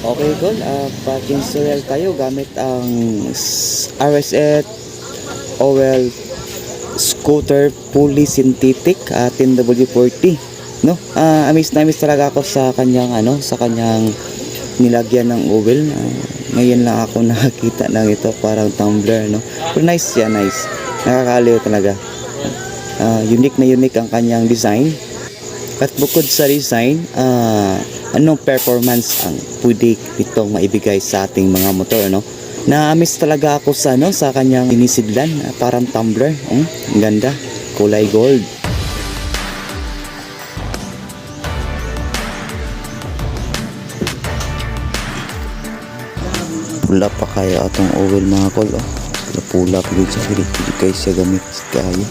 Okay, cool. Packing serial tayo gamit ang RSS Oil Scooter Fully Synthetic 10W40. No? Amis na amis talaga ako sa kanyang sa kanyang nilagyan ng oil. Ngayon lang ako nakakita ng ito, parang tumbler, no? Pero nice siya, nice. Nakakaliw talaga. Unique na unique ang kanyang design. At bukod sa design, anong performance ang pwede itong maibigay sa ating mga motor, no? Na-miss talaga ako sa kanyang inisidlan, parang tumbler. Ang ganda, kulay gold. Pula pa kaya atong oil mga kol, pula-pula pa din siya, hindi kayo siya gamit kayo.